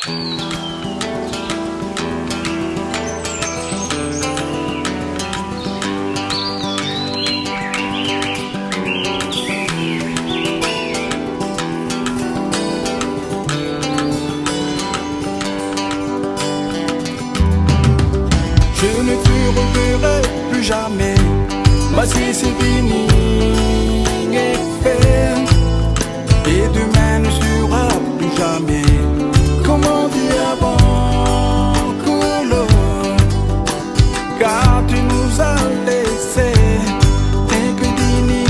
Je ne te reverrai plus jamais, ma si c'est fini et fait. Et demain ne sera plus jamais comme on dit avant, Colo. Car tu nous as laissé et que dîner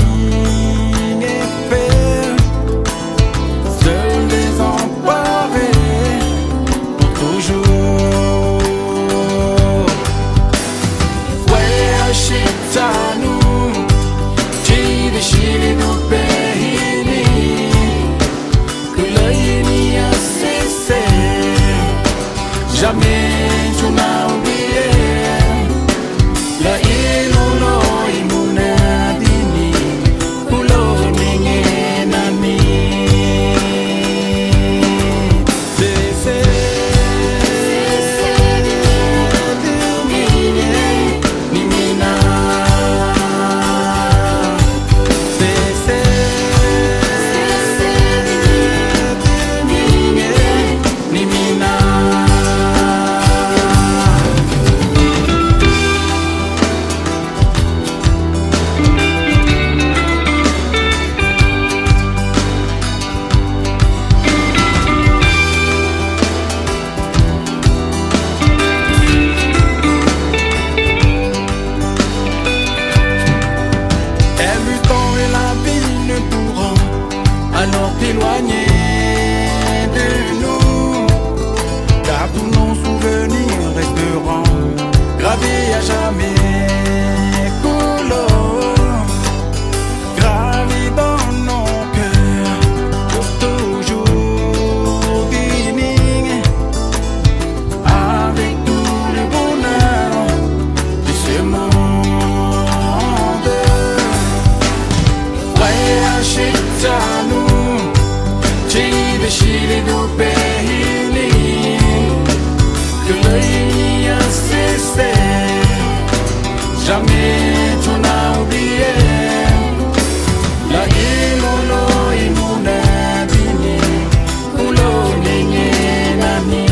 et fait. Seuls désemparés pour toujours. Chitanu, Chile, Chile do Perrini, que l'œil a cessé. Jamais tu n'as oublié la ilolo imunadini, ulo ninge nami. Alors t'éloigner de nous, car tous nos souvenirs resteront gravés à jamais. Couleurs gravés dans nos cœurs pour toujours dignes, avec tout le bonheur de ce monde. Ouais, Chitanu, Chile do Perrini, que l'œil a cessé. Jamais tu n'as oublié la ilolo imunadini, ulo ninge nani.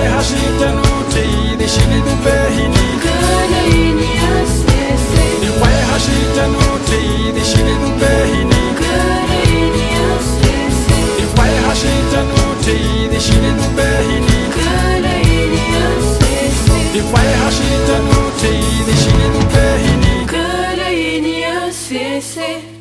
Hashitanuti, the Shili do Behini. Deshine no berrini De vai rachita no tei Deshine no berrini Karaini, CC